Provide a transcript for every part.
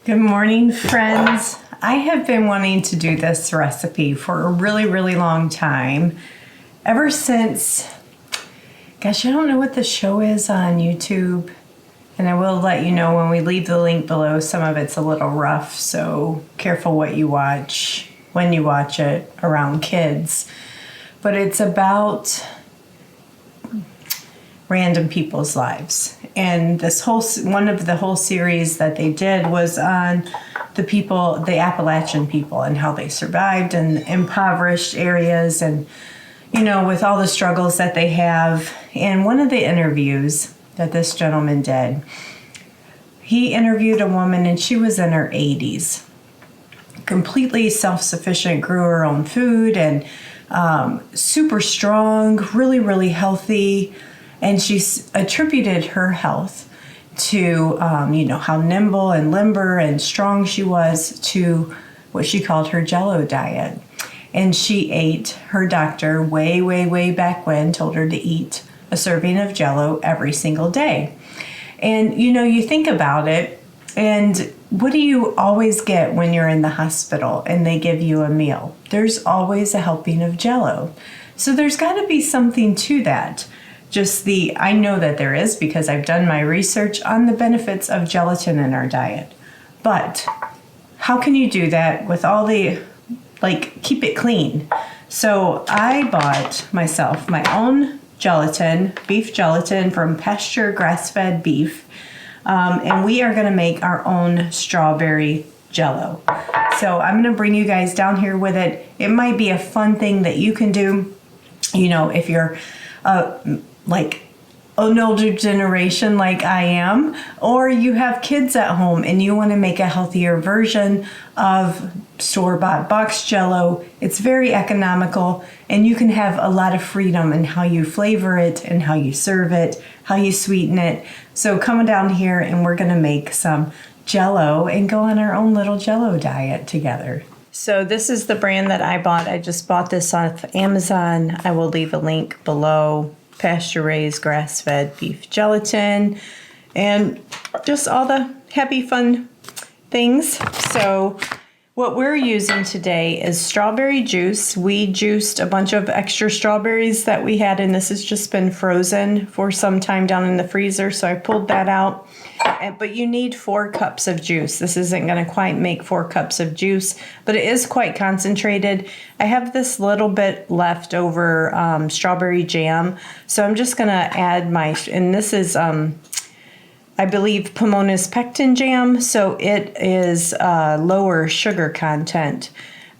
Good morning, friends. I have been wanting to do this recipe for a really, really long time. Ever since, gosh, I don't know what the show is on YouTube. And I will let you know when we leave the link below. Some of it's a little rough, so careful what you watch when you watch it around kids. But it's about random people's lives. And this one of the whole series that they did was on the Appalachian people and how they survived in impoverished areas and, with all the struggles that they have. And one of the interviews that this gentleman did, he interviewed a woman and she was in her 80s, completely self-sufficient, grew her own food and super strong, really, really healthy. And she attributed her health to, how nimble and limber and strong she was, to what she called her Jello diet. And she ate, her doctor way, way, way back when told her to eat a serving of Jello every single day. And, you think about it, and what do you always get when you're in the hospital and they give you a meal? There's always a helping of Jello. So there's got to be something to that. I know that there is because I've done my research on the benefits of gelatin in our diet. But how can you do that with all keep it clean? So I bought myself my own gelatin, beef gelatin from pasture grass-fed beef. And we are going to make our own strawberry Jello. So I'm going to bring you guys down here with it. It might be a fun thing that you can do, if you're an older generation like I am, or you have kids at home and you want to make a healthier version of store-bought box Jello. It's very economical and you can have a lot of freedom in how you flavor it and how you serve it, how you sweeten it. So come down here and we're going to make some Jello and go on our own little Jello diet together. So this is the brand that I bought. I just bought this off Amazon. I will leave a link below. Pasture-raised grass-fed beef gelatin and just all the happy fun things. So what we're using today is strawberry juice. We juiced a bunch of extra strawberries that we had, and this has just been frozen for some time down in the freezer, so I pulled that out. But you need 4 cups of juice. This isn't going to quite make 4 cups of juice, but it is quite concentrated. I have this little bit left over strawberry jam, so I'm just going to add and this is, I believe, Pomona's pectin jam, so it is lower sugar content.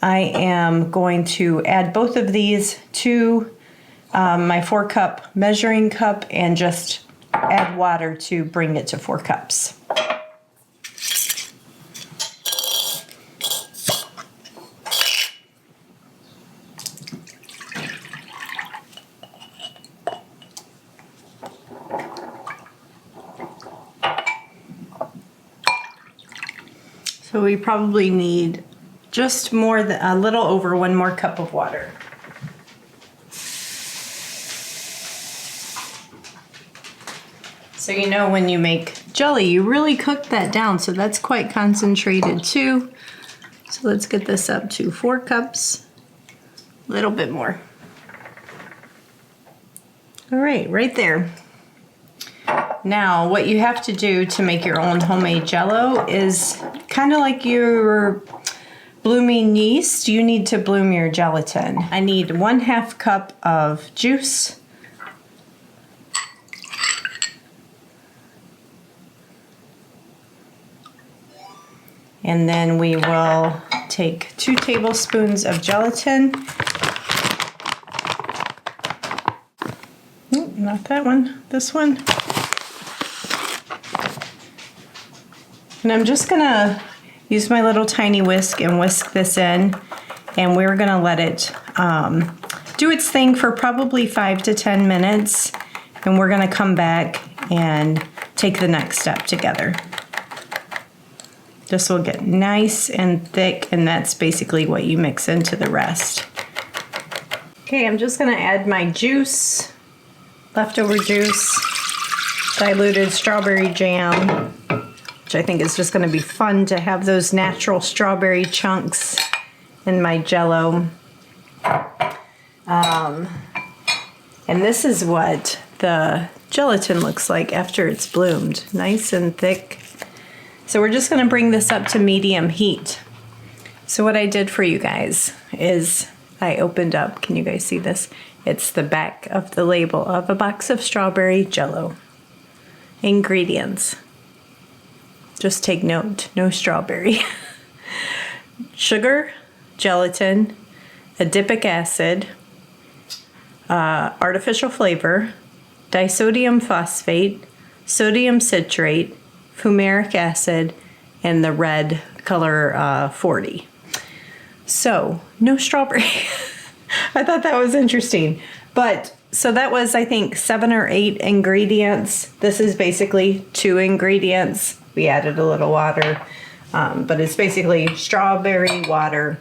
I am going to add both of these to my 4-cup measuring cup and just add water to bring it to 4 cups. So we probably need just a little over 1 more cup of water. So when you make jelly, you really cook that down, so that's quite concentrated too. So let's get this up to 4 cups, a little bit more. All right, right there. Now, what you have to do to make your own homemade Jello is kind of like your blooming yeast. You need to bloom your gelatin. I need 1/2 cup of juice. And then we will take 2 tablespoons of gelatin. Oh, not that one, this one. And I'm just gonna use my little tiny whisk and whisk this in. And we're gonna let it do its thing for probably 5 to 10 minutes. And we're gonna come back and take the next step together. This will get nice and thick, and that's basically what you mix into the rest. Okay, I'm just gonna add my juice, leftover juice, diluted strawberry jam, which I think is just going to be fun to have those natural strawberry chunks in my Jello. And this is what the gelatin looks like after it's bloomed. Nice and thick. So we're just going to bring this up to medium heat. So what I did for you guys is I opened up, can you guys see this? It's the back of the label of a box of strawberry Jello. Ingredients. Just take note, no strawberry. Sugar, gelatin, adipic acid, artificial flavor, disodium phosphate, sodium citrate, fumaric acid, and the red color 40. So, no strawberry. I thought that was interesting. But, so that was, I think, 7 or 8 ingredients. This is basically 2 ingredients. We added a little water, but it's basically strawberry water.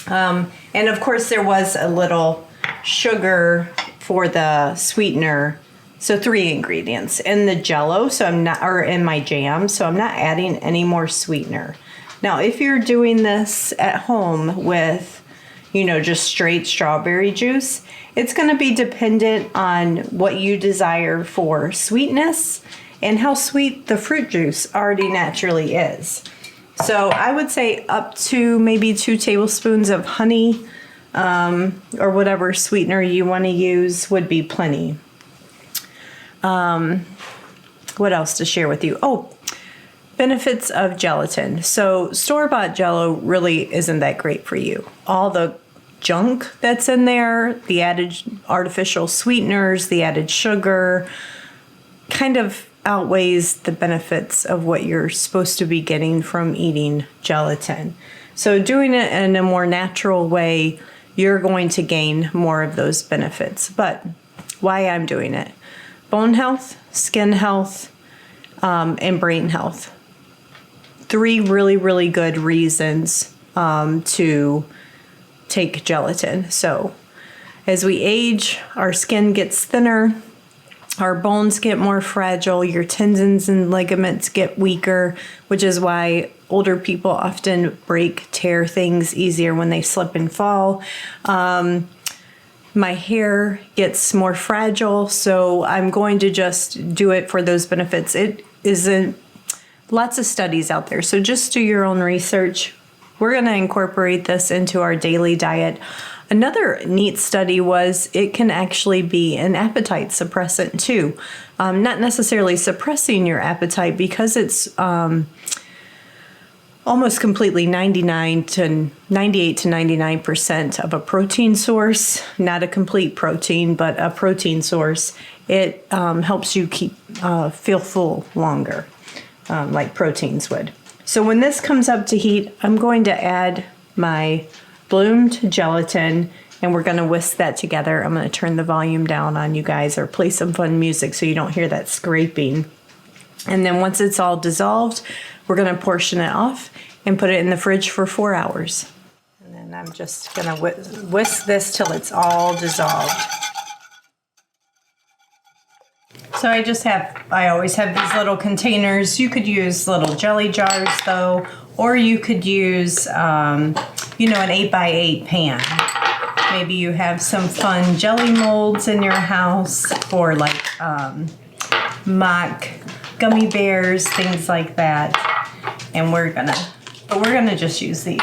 And of course, there was a little sugar for the sweetener. So 3 ingredients in the Jello, so I'm not, or in my jam, so I'm not adding any more sweetener. Now, if you're doing this at home with, you know, just straight strawberry juice, it's going to be dependent on what you desire for sweetness and how sweet the fruit juice already naturally is. So I would say up to maybe 2 tablespoons of honey or whatever sweetener you want to use would be plenty. What else to share with you? Oh, benefits of gelatin. So store-bought Jello really isn't that great for you. All the junk that's in there, the added artificial sweeteners, the added sugar, kind of outweighs the benefits of what you're supposed to be getting from eating gelatin. So doing it in a more natural way, you're going to gain more of those benefits. But why I'm doing it? Bone health, skin health, and brain health. 3 really, really good reasons to take gelatin. So as we age, our skin gets thinner, our bones get more fragile, your tendons and ligaments get weaker, which is why older people often tear things easier when they slip and fall. My hair gets more fragile, so I'm going to just do it for those benefits. It isn't lots of studies out there, so just do your own research. We're going to incorporate this into our daily diet. Another neat study was it can actually be an appetite suppressant too. Not necessarily suppressing your appetite because it's almost completely 98 to 99% of a protein source, not a complete protein, but a protein source. It helps you feel full longer, like proteins would. So when this comes up to heat, I'm going to add my bloomed gelatin and we're going to whisk that together. I'm going to turn the volume down on you guys or play some fun music so you don't hear that scraping. And then once it's all dissolved, we're going to portion it off and put it in the fridge for 4 hours. And then I'm just going to whisk this till it's all dissolved. So I always have these little containers. You could use little jelly jars though, or you could use, an 8x8 pan. Maybe you have some fun jelly molds in your house for like mock gummy bears, things like that. And we're gonna just use these.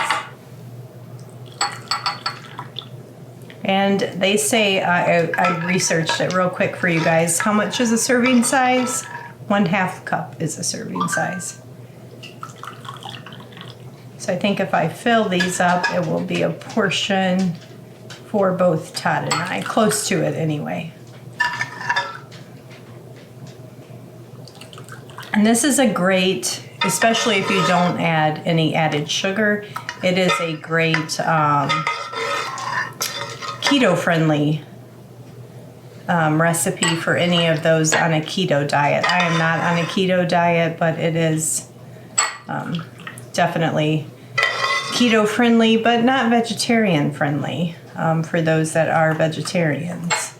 And they say, I researched it real quick for you guys. How much is a serving size? 1/2 cup is a serving size. So I think if I fill these up, it will be a portion for both Todd and I, close to it anyway. And this is a great, especially if you don't add any added sugar, it is a great keto-friendly recipe for any of those on a keto diet. I am not on a keto diet, but it is definitely keto-friendly, but not vegetarian-friendly for those that are vegetarians.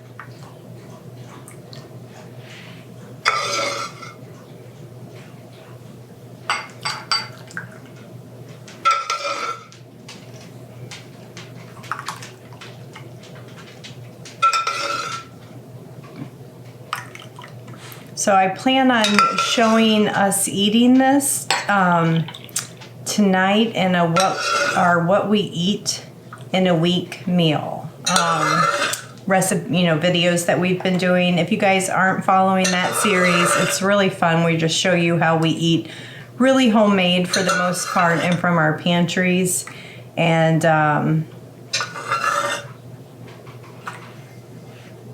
So I plan on showing us eating this tonight in a what we eat in a week meal recipe, videos that we've been doing. If you guys aren't following that series, it's really fun. We just show you how we eat really homemade for the most part and from our pantries. And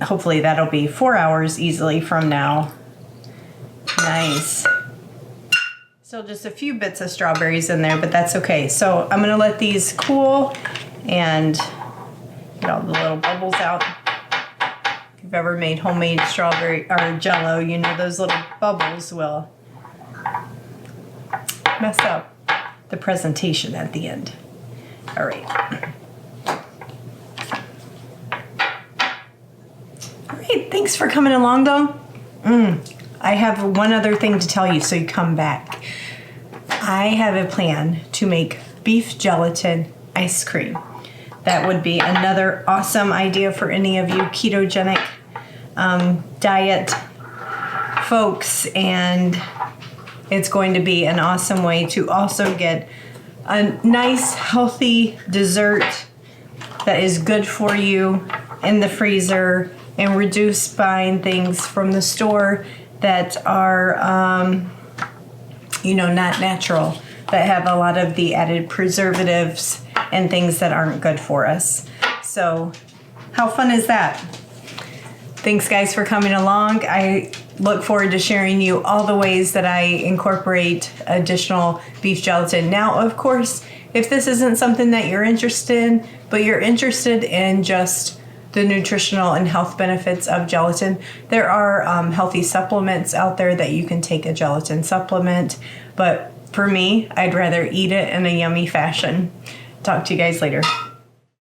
hopefully that'll be 4 hours easily from now. Nice. Still just a few bits of strawberries in there, but that's okay. So I'm gonna let these cool and get all the little bubbles out. If you've ever made homemade strawberry or Jello, you know those little bubbles will mess up the presentation at the end. All right. All right, thanks for coming along though. I have one other thing to tell you so you come back. I have a plan to make beef gelatin ice cream. That would be another awesome idea for any of you ketogenic diet folks, and it's going to be an awesome way to also get a nice healthy dessert that is good for you in the freezer and reduce buying things from the store that are not natural, that have a lot of the added preservatives and things that aren't good for us. So how fun is that? Thanks guys for coming along. I look forward to sharing you all the ways that I incorporate additional beef gelatin. Now, of course, if this isn't something that you're interested in, but you're interested in just the nutritional and health benefits of gelatin, there are healthy supplements out there that you can take a gelatin supplement. But for me, I'd rather eat it in a yummy fashion. Talk to you guys later.